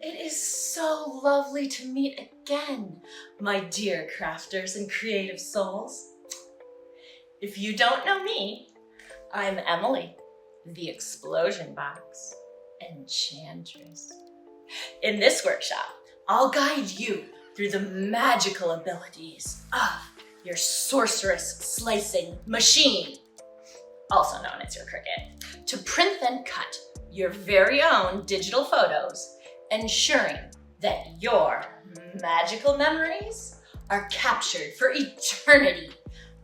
It is so lovely to meet again, my dear crafters and creative souls. If you don't know me, I'm Emily, the Explosion Box Enchantress. In this workshop, I'll guide you through the magical abilities of your sorceress slicing machine, also known as your Cricut, to print and cut your very own digital photos, ensuring that your magical memories are captured for eternity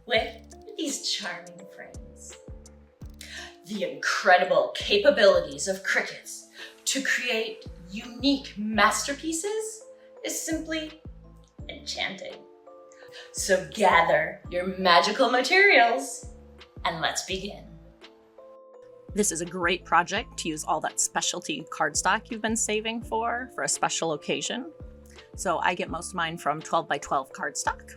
with these charming frames. The incredible capabilities of Cricuts to create unique masterpieces is simply enchanting. So gather your magical materials and let's begin. This is a great project to use all that specialty cardstock you've been saving for a special occasion. So I get most of mine from 12 by 12 cardstock.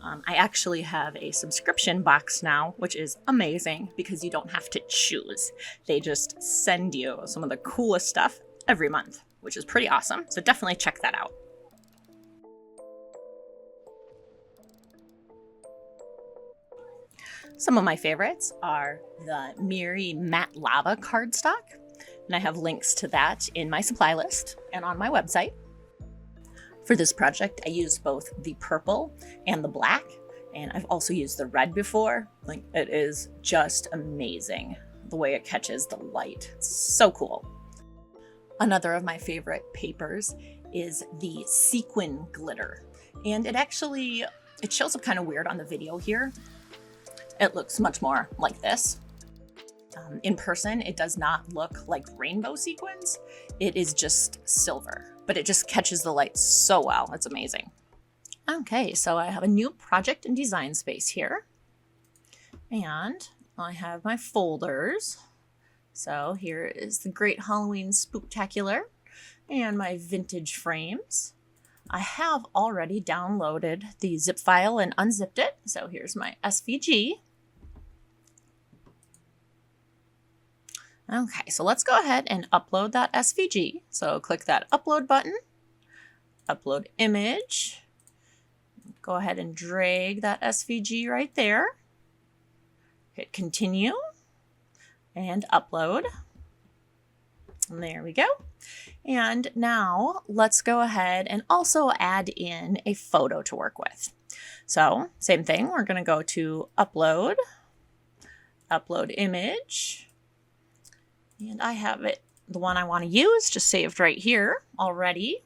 I actually have a subscription box now, which is amazing because you don't have to choose. They just send you some of the coolest stuff every month, which is pretty awesome. So definitely check that out. Some of my favorites are the Miri Matte Lava cardstock, and I have links to that in my supply list and on my website. For this project, I used both the purple and the black, and I've also used the red before. Like, it is just amazing the way it catches the light. It's so cool. Another of my favorite papers is the sequin glitter, and it shows up kind of weird on the video here. It looks much more like this. In person, it does not look like rainbow sequins. It is just silver, but it just catches the light so well. It's amazing. Okay, so I have a new project and design space here. And I have my folders. So here is the Great Halloween Spooktacular and my vintage frames. I have already downloaded the zip file and unzipped it. So here's my SVG. Okay, so let's go ahead and upload that SVG. So click that upload button, upload image. Go ahead and drag that SVG right there. Hit continue and upload. And there we go. And now let's go ahead and also add in a photo to work with. So same thing, we're gonna go to upload, upload image. And I have it, the one I want to use, just saved right here already.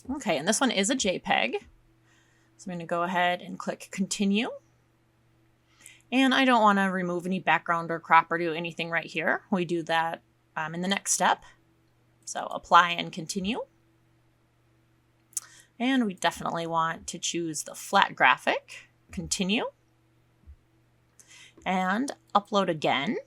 Okay, and this one is a JPEG. So I'm going to go ahead and click continue. And I don't want to remove any background or crop or do anything right here. We do that in the next step. So apply and continue. And we definitely want to choose the flat graphic, continue. And upload again.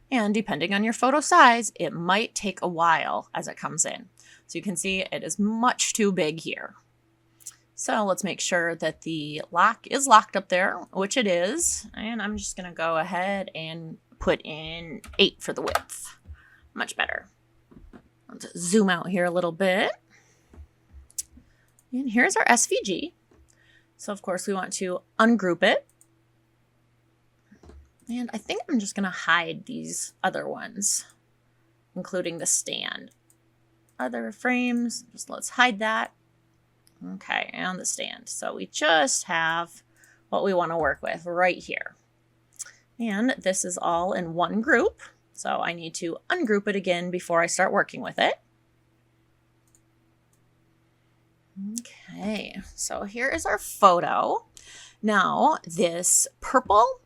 And depending on your photo size, it might take a while as it comes in. So you can see it is much too big here. So let's make sure that the lock is locked up there, which it is. And I'm just going to go ahead and put in 8 for the width. Much better. Let's zoom out here a little bit. And here's our SVG. So of course we want to ungroup it. And I think I'm just going to hide these other ones, including the stand. Other frames, let's hide that. Okay, and the stand. So we just have what we want to work with right here. And this is all in one group. So I need to ungroup it again before I start working with it. Okay, so here is our photo. Now, this purple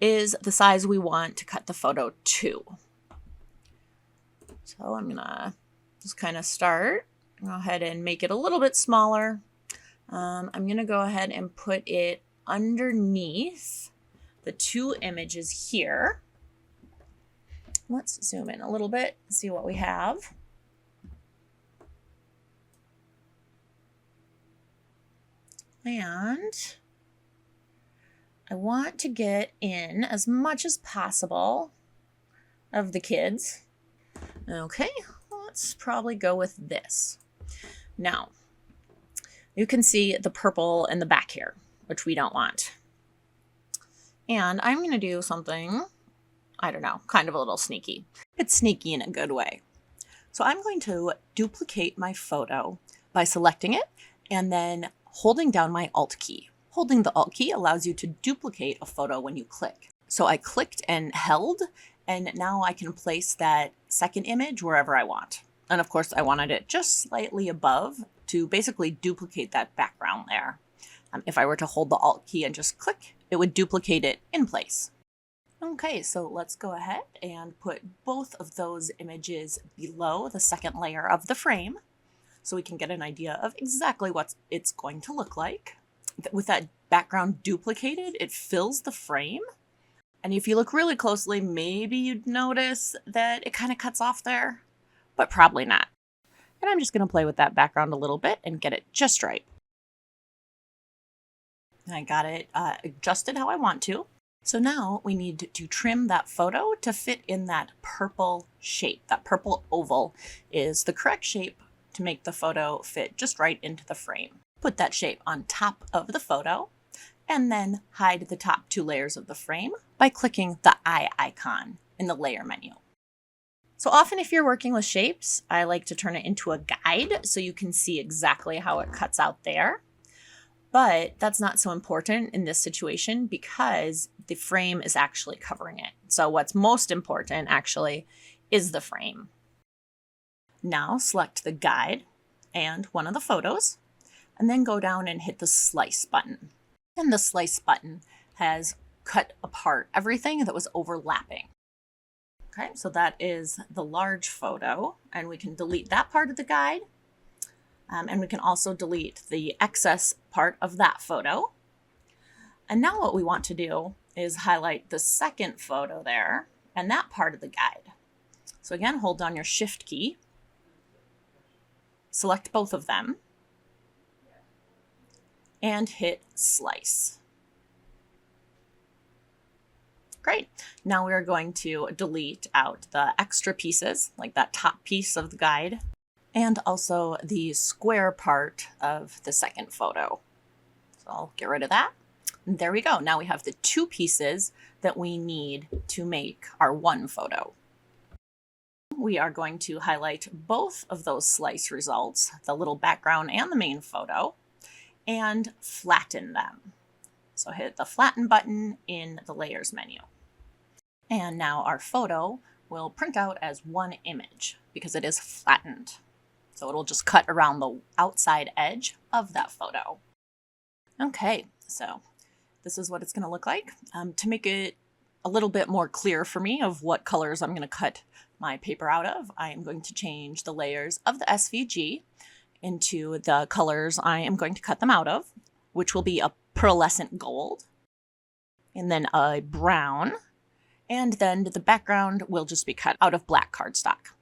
is the size we want to cut the photo to. So I'm gonna just kind of start. Go ahead and make it a little bit smaller. I'm gonna go ahead and put it underneath the 2 images here. Let's zoom in a little bit and see what we have. And I want to get in as much as possible of the kids. Okay, let's probably go with this. Now, you can see the purple in the back here, which we don't want. And I'm going to do something, I don't know, kind of a little sneaky. It's sneaky in a good way. So I'm going to duplicate my photo by selecting it and then holding down my Alt key. Holding the Alt key allows you to duplicate a photo when you click. So I clicked and held, and now I can place that second image wherever I want. And of course, I wanted it just slightly above to basically duplicate that background there. If I were to hold the Alt key and just click, it would duplicate it in place. Okay, so let's go ahead and put both of those images below the second layer of the frame so we can get an idea of exactly what it's going to look like. With that background duplicated, it fills the frame. And if you look really closely, maybe you'd notice that it kind of cuts off there, but probably not. And I'm just going to play with that background a little bit and get it just right. I got it adjusted how I want to. So now we need to trim that photo to fit in that purple shape. That purple oval is the correct shape to make the photo fit just right into the frame. Put that shape on top of the photo and then hide the top two layers of the frame by clicking the eye icon in the layer menu. So often if you're working with shapes, I like to turn it into a guide so you can see exactly how it cuts out there. But that's not so important in this situation because the frame is actually covering it. So what's most important actually is the frame. Now select the guide and one of the photos, and then go down and hit the slice button. And the slice button has cut apart everything that was overlapping. Okay, so that is the large photo, and we can delete that part of the guide. And we can also delete the excess part of that photo. And now what we want to do is highlight the second photo there and that part of the guide. So again, hold down your Shift key, select both of them, and hit slice. Great. Now we're going to delete out the extra pieces, like that top piece of the guide, and also the square part of the second photo. So I'll get rid of that. And there we go. Now we have the two pieces that we need to make our one photo. We are going to highlight both of those slice results, the little background and the main photo, and flatten them. So hit the flatten button in the layers menu. And now our photo will print out as one image because it is flattened. So it'll just cut around the outside edge of that photo. Okay, so this is what it's going to look like. To make it a little bit more clear for me of what colors I'm going to cut my paper out of, I am going to change the layers of the SVG into the colors I am going to cut them out of, which will be a pearlescent gold, and then a brown, and then the background will just be cut out of black cardstock.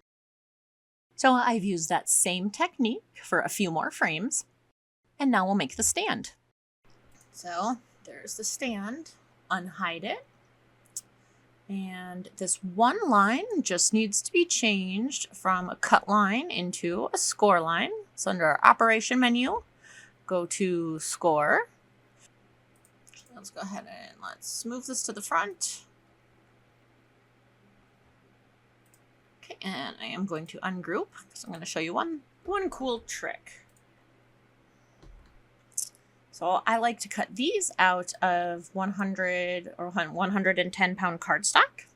So I've used that same technique for a few more frames, and now we'll make the stand. So there's the stand, unhide it, and this one line just needs to be changed from a cut line into a score line. So under our operation menu, go to score. Let's go ahead and let's move this to the front. Okay, and I am going to ungroup because I'm going to show you one cool trick. So I like to cut these out of 100 or 110 pound cardstock.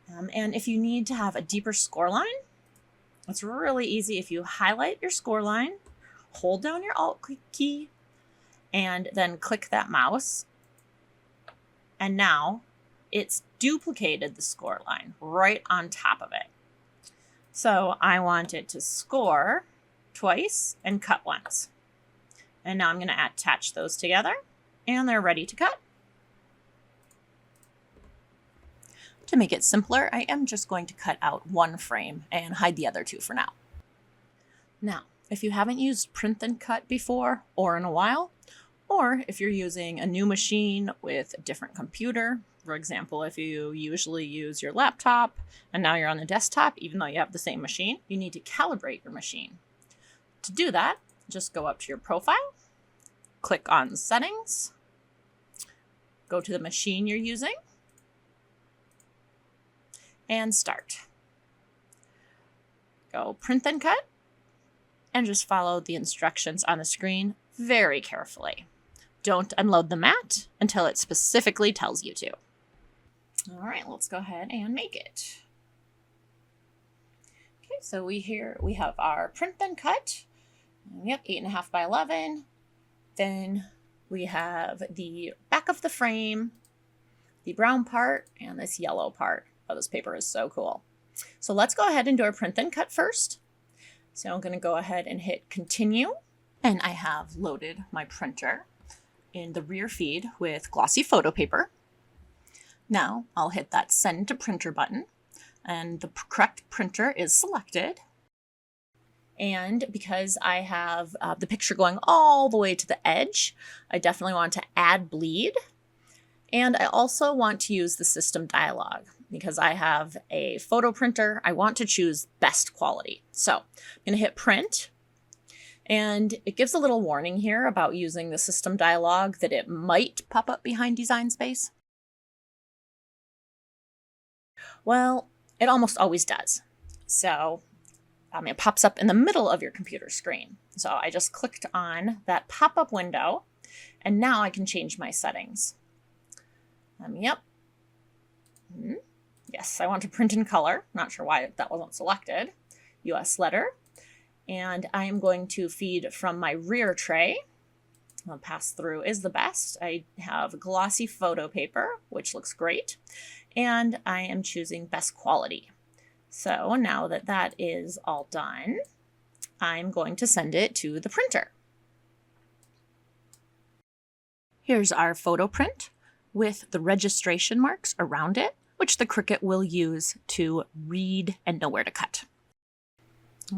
And if you need to have a deeper score line, it's really easy. If you highlight your score line, hold down your Alt key, and then click that mouse. And now it's duplicated the score line right on top of it. So I want it to score twice and cut once. And now I'm going to attach those together, and they're ready to cut. To make it simpler, I am just going to cut out one frame and hide the other two for now. Now, if you haven't used Print and Cut before or in a while, Or if you're using a new machine with a different computer, for example, if you usually use your laptop and now you're on the desktop, even though you have the same machine, you need to calibrate your machine. To do that, just go up to your profile, click on Settings, go to the machine you're using, and start. Go Print Then Cut, and just follow the instructions on the screen very carefully. Don't unload the mat until it specifically tells you to. All right, let's go ahead and make it. Okay, so we have our Print Then Cut. Yep, 8.5 by 11. Then we have the back of the frame, the brown part, and this yellow part. Oh, this paper is so cool. So let's go ahead and do our Print Then Cut first. So I'm going to go ahead and hit Continue. And I have loaded my printer in the rear feed with glossy photo paper. Now I'll hit that Send to Printer button, and the correct printer is selected. And because I have the picture going all the way to the edge, I definitely want to add bleed. And I also want to use the system dialog. Because I have a photo printer, I want to choose best quality. So I'm going to hit Print. And it gives a little warning here about using the system dialog that it might pop up behind Design Space. Well, it almost always does. So it pops up in the middle of your computer screen. So I just clicked on that pop-up window, and now I can change my settings. Yep. Yes, I want to print in color. Not sure why that wasn't selected. US letter. And I am going to feed from my rear tray. Pass through is the best. I have glossy photo paper, which looks great. And I am choosing best quality. So now that that is all done, I'm going to send it to the printer. Here's our photo print with the registration marks around it, which the Cricut will use to read and know where to cut.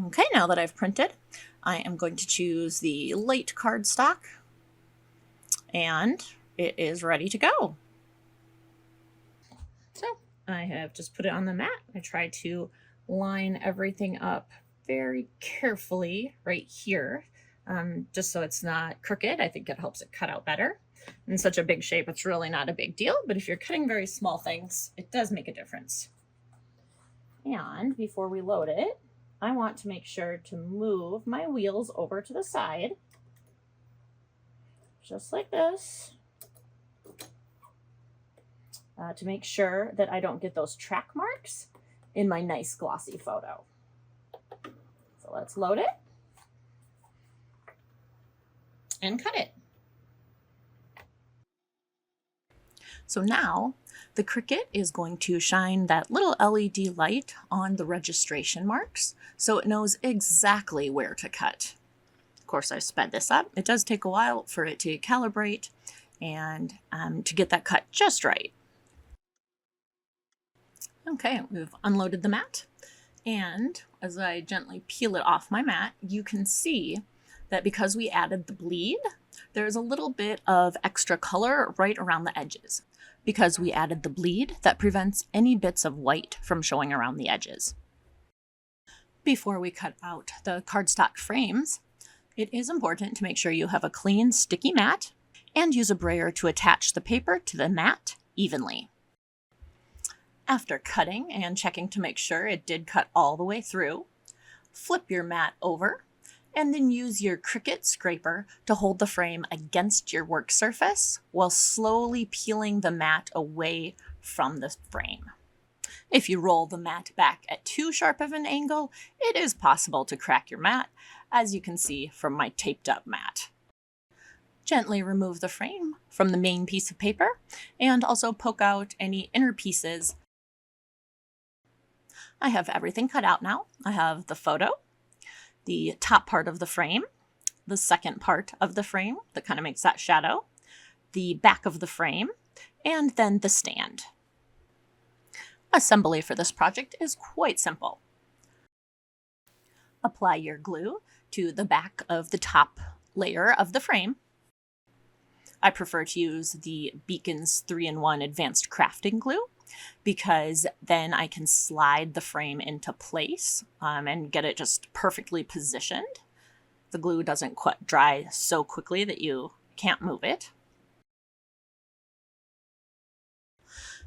Okay, now that I've printed, I am going to choose the light cardstock, and it is ready to go. So I have just put it on the mat. I try to line everything up very carefully right here, just so it's not crooked. I think it helps it cut out better. In such a big shape, it's really not a big deal, but if you're cutting very small things, it does make a difference. And before we load it, I want to make sure to move my wheels over to the side, just like this, to make sure that I don't get those track marks in my nice glossy photo. So let's load it and cut it. So now the Cricut is going to shine that little LED light on the registration marks so it knows exactly where to cut. Of course, I've sped this up. It does take a while for it to calibrate and to get that cut just right. Okay, we've unloaded the mat, and as I gently peel it off my mat, you can see that because we added the bleed, there's a little bit of extra color right around the edges. Because we added the bleed, that prevents any bits of white from showing around the edges. Before we cut out the cardstock frames, it is important to make sure you have a clean, sticky mat and use a brayer to attach the paper to the mat evenly. After cutting and checking to make sure it did cut all the way through, flip your mat over and then use your Cricut scraper to hold the frame against your work surface while slowly peeling the mat away from the frame. If you roll the mat back at too sharp of an angle, it is possible to crack your mat, as you can see from my taped up mat. Gently remove the frame from the main piece of paper and also poke out any inner pieces. I have everything cut out now. I have the photo, the top part of the frame, the second part of the frame that kind of makes that shadow, the back of the frame, and then the stand. Assembly for this project is quite simple. Apply your glue to the back of the top layer of the frame. I prefer to use the Beacons 3-in-1 Advanced Crafting Glue because then I can slide the frame into place and get it just perfectly positioned. The glue doesn't dry so quickly that you can't move it.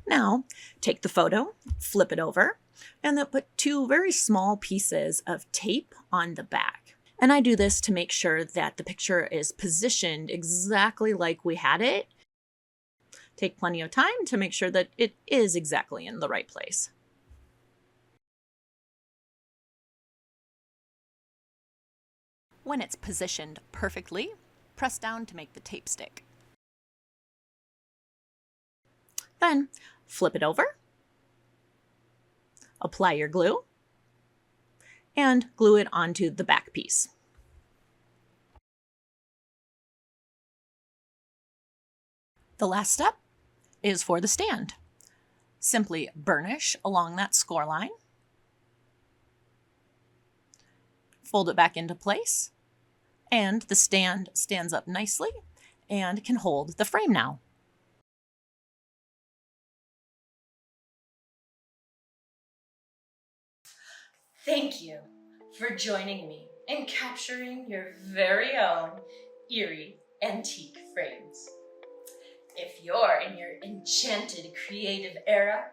Now, take the photo, flip it over, and then put 2 very small pieces of tape on the back. And I do this to make sure that the picture is positioned exactly like we had it. Take plenty of time to make sure that it is exactly in the right place. When it's positioned perfectly, press down to make the tape stick. Then flip it over, apply your glue, and glue it onto the back piece. The last step is for the stand. Simply burnish along that score line, fold it back into place, and the stand stands up nicely and can hold the frame now. Thank you for joining me in capturing your very own eerie antique frames. If you're in your enchanted creative era,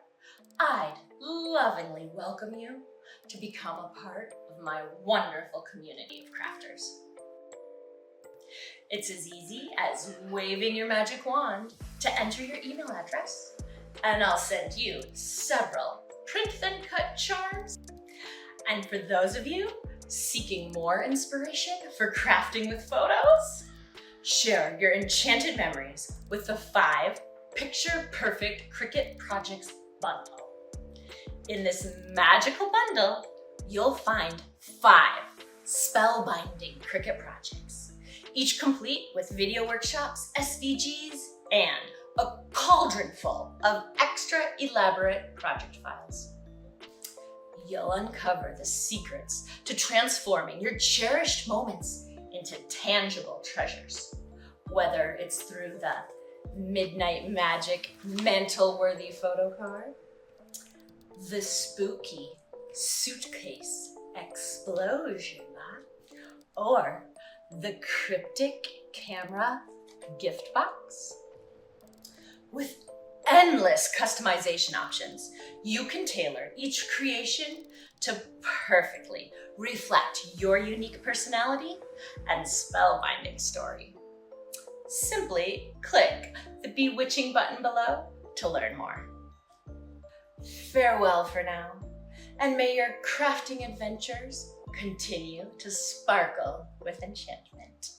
I'd lovingly welcome you to become a part of my wonderful community of crafters. It's as easy as waving your magic wand to enter your email address, and I'll send you several print then cut charms. And for those of you seeking more inspiration for crafting with photos, share your enchanted memories with the 5 Picture Perfect Cricut Projects bundle. In this magical bundle, you'll find 5 spellbinding Cricut projects, each complete with video workshops, SVGs, and a cauldron full of extra elaborate project files. You'll uncover the secrets to transforming your cherished moments into tangible treasures. Whether it's through the Midnight Magic mantle-worthy photo card, the spooky suitcase explosion, or the cryptic camera gift box. With endless customization options, you can tailor each creation to perfectly reflect your unique personality and spellbinding story. Simply click the bewitching button below to learn more. Farewell for now, and may your crafting adventures continue to sparkle with enchantment.